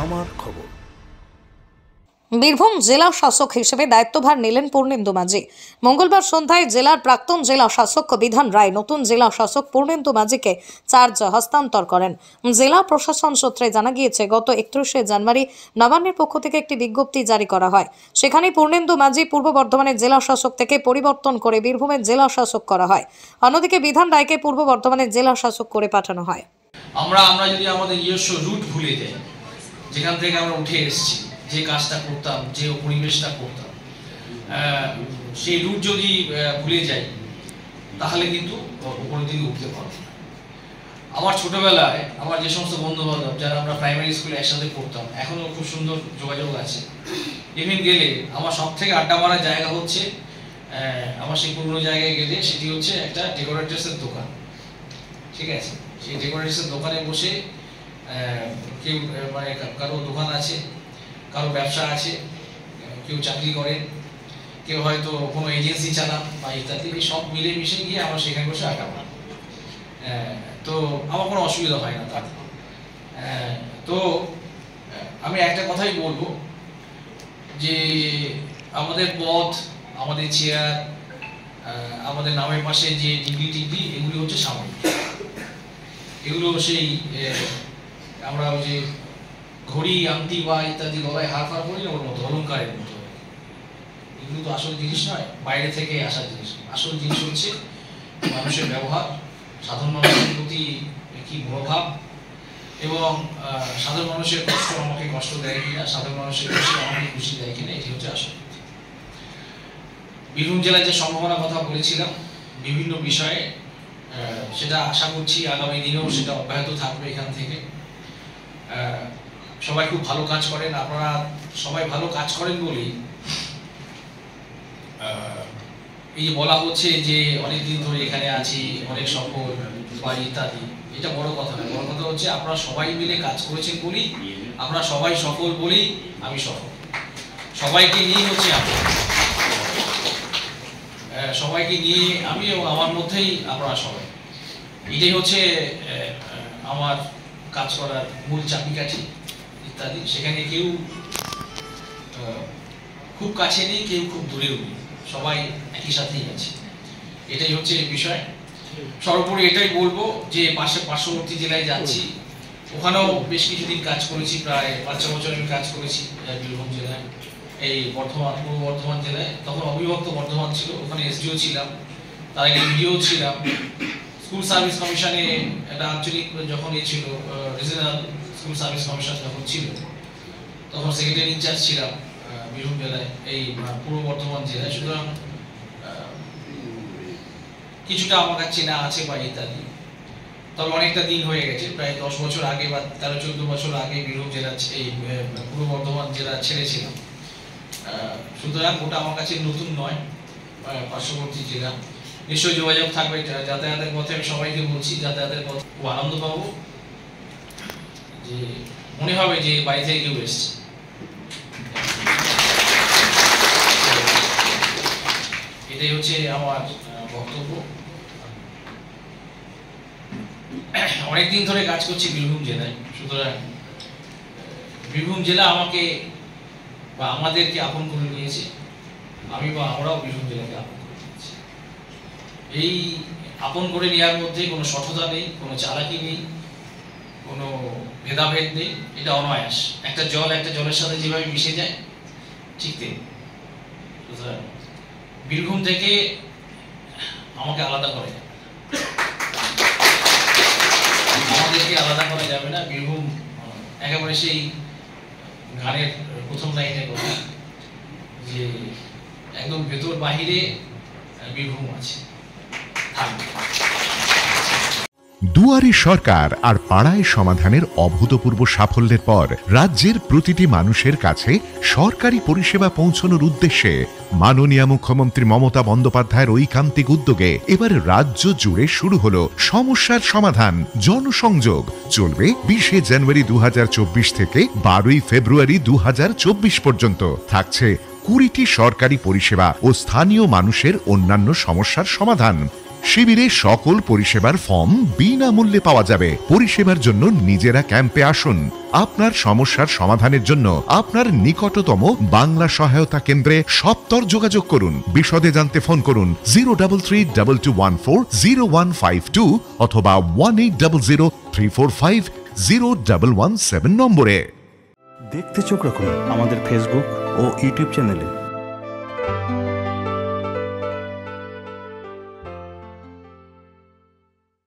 আমার খবর। বীরভূম জেলা শাসক হিসেবে দায়িত্বভার নিলেন পূর্ণেন্দু মাঝি। মঙ্গলবার সন্ধ্যায় জেলার প্রাক্তন জেলা শাসক বিধান রায় নতুন জেলা শাসক পূর্ণেন্দু মাঝিকে চার্জ হস্তান্তর করেন। জেলা প্রশাসন সূত্রে জানা গিয়েছে, গত 31শে জানুয়ারি নবান্নের পক্ষ থেকে একটি বিজ্ঞপ্তি জারি করা হয়। সেখানে পূর্ণেন্দু মাঝি পূর্ব বর্ধমানের জেলা শাসক থেকে পরিবর্তন করে বীরভূমের জেলা শাসক করা হয়। অন্যদিকে বিধান রায়কে পূর্ব বর্ধমানের জেলা শাসক করে পাঠানো হয়। আমরা যদি আমাদের নিজস্ব রুট ভুলে যাই, যেখান থেকে আমরা উঠে এসেছি, যে কাজটা করতাম, যে পরিবেশটা করতাম, সেই রুট যদি ভুলে যাই তাহলে কিন্তু উপরের দিকে উঠতে পারবো না। আমার ছোটবেলায় আমার যে সমস্ত বন্ধু বান্ধব যারা আমরা প্রাইমারি স্কুলে একসাথে পড়তাম, এখনো খুব সুন্দর যোগাযোগ আছে। ইভেন গেলে আমার সব থেকে আড্ডা মারার জায়গা হচ্ছে, আমার সেই পুরনো জায়গায় গেলে সেটি হচ্ছে একটা ডেকোরেটার্সের দোকান। ঠিক আছে, সেই ডেকোরেটার্সের দোকানে বসে কেউ মানে কারো দোকান আছে, কারো ব্যবসা আছে, কেউ চাকরি করেন, কেউ হয়তো কোনো এজেন্সি চালান বা ইত্যাদি, সব মিলে মিশে গিয়ে আমরা সেখানে বসে আড্ডা মারি। তো আমার কোনো অসুবিধা হয় না তাতে। তো আমি একটা কথাই বলবো যে আমাদের পদ, আমাদের চেয়ার, আমাদের নামের পাশে যে ডিগ্রি এগুলি হচ্ছে সাময়িক। এগুলো সেই আমরা ওই যে ঘড়ি, আংটি বা ইত্যাদি গলায় হার ফার করি না, ওর মতো অলঙ্কারের মতো। এগুলো তো আসল জিনিস নয়, বাইরে থেকে আসা জিনিস। আসল জিনিস হচ্ছে মানুষের ব্যবহার, সাধারণ মানুষের প্রতি কি মনোভাব, এবং সাধারণ মানুষের কষ্ট আমাকে কষ্ট দেয় কিনা, সাধারণ মানুষের খুশি আমাকে খুশি দেয় কিনা, এটি হচ্ছে আসল। বীরভূম জেলায় যে সম্ভাবনার কথা বলেছিলাম বিভিন্ন বিষয়ে, সেটা আশা করছি আগামী দিনেও সেটা অব্যাহত থাকবে। এখান থেকে সবাই খুব ভালো কাজ করেন, আপনারা সবাই ভালো কাজ করেন বলেই এই যে বলা হচ্ছে যে অনেকদিন ধরে এখানে আছি, অনেক সফল বা ইত্যাদি। এটা বড় কথা নয়, বড় কথা হচ্ছে আপনারা সবাই মিলে কাজ করেছেন বলেই, আমরা সবাই সফল বলেই আমি সফল। সবাইকে নিয়ে হচ্ছে আমি, সবাইকে নিয়ে আমি এবং আমার মধ্যেই আপনারা সবাই। এটাই হচ্ছে আমার কাজ করার মূল চাবিকাঠি ইত্যাদি। সেখানে কেউ খুব কাছে নেই, কেউ খুব দূরেও নেই, সবাই একই সাথেই আছে। এটাই হচ্ছে বিষয়। সর্বোপরি এটাই বলবো যে পার্শ্ববর্তী জেলায় যাচ্ছি, ওখানেও বেশ কিছুদিন কাজ করেছি, প্রায় 5-6 বছর আমি কাজ করেছি বীরভূম জেলায়, এই পূর্ব বর্ধমান জেলায়। তখন অবিভক্ত বর্ধমান ছিল, ওখানে এসডিও ছিলাম, তার আগে ভিডিও ছিলাম। স্কুল সার্ভিস কমিশনে একটা আঞ্চলিক যখন ছিল, রিজিওনাল স্কুল সার্ভিস কমিশন যখন ছিল, তখন সেক্রেটারি ইনচার্জ ছিলাম বীরভূম জেলায়, এই পূর্ব বর্ধমান জেলায়। সুতরাং কিছুটা আমার কাছে চেনা আছে বা ইত্যাদি। তবে অনেকটা দিন হয়ে গেছে, প্রায় 10 বছর আগে বা 13-14 বছর আগে বীরভূম জেলা, এই পূর্ব বর্ধমান জেলা ছেড়েছিলাম। সুতরাং ওটা আমার কাছে নতুন নয়, পার্শ্ববর্তী জেলা। নিশ্চয়ই যোগাযোগ থাকবে যাতায়াতের পথে। আমি সবাইকে বলছি, যাতায়াতের পথে খুব আনন্দ পাবো, যে মনে হবে যে বাড়ি থেকে কেউ এসছে। এটাই হচ্ছে আমার বক্তব্য। অনেকদিন ধরে কাজ করছি বীরভূম জেলায়, সুতরাং বীরভূম জেলা আমাকে বা আমাদেরকে আপন করে নিয়েছে, আমি বা আমরাও বীরভূম জেলাকে আপন করে নিয়েছি। এই আপন করে নেওয়ার মধ্যে কোনো সঠতা নেই, কোনো চালাকি নেই, কোনো ভেদাভেদ নেই, এটা অনায়াস। একটা জল একটা জলের সাথে যেভাবে মিশে যায়, ঠিক তেমনি। সুতরাং বীরভূম থেকে আমাকে আলাদা করা যাবে, আমাদেরকে আলাদা করা যাবে না। বীরভূম একেবারে সেই গানের প্রথম লাইনের কথা, যে একদম ভেতর বাহিরে বীরভূম আছে, থাকবে। দুয়ারে সরকার আর পাড়ায় সমাধানের অভূতপূর্ব সাফল্যের পর রাজ্যের প্রতিটি মানুষের কাছে সরকারি পরিষেবা পৌঁছানোর উদ্দেশ্যে মাননীয় মুখ্যমন্ত্রী মমতা বন্দ্যোপাধ্যায়ের ঐকান্তিক উদ্যোগে এবার রাজ্য জুড়ে শুরু হলো সমস্যার সমাধান জনসংযোগ। চলবে 20শে জানুয়ারি 2024 থেকে 12ই ফেব্রুয়ারি 2024 পর্যন্ত। থাকছে 20টি সরকারি পরিষেবা ও স্থানীয় মানুষের অন্যান্য সমস্যার সমাধান। শিবিরে সকল পরিষেবার ফর্ম বিনামূল্যে পাওয়া যাবে। পরিষেবার জন্য নিজেরা ক্যাম্পে আসুন। আপনার সমস্যার সমাধানের জন্য আপনার নিকটতম বাংলা সহায়তা কেন্দ্রে সত্বর যোগাযোগ করুন। বিশদে জানতে ফোন করুন 03322140152 অথবা 180034501117 নম্বরে। দেখতে চোখ রাখুন আমাদের ফেসবুক ও ইউটিউব চ্যানেলে।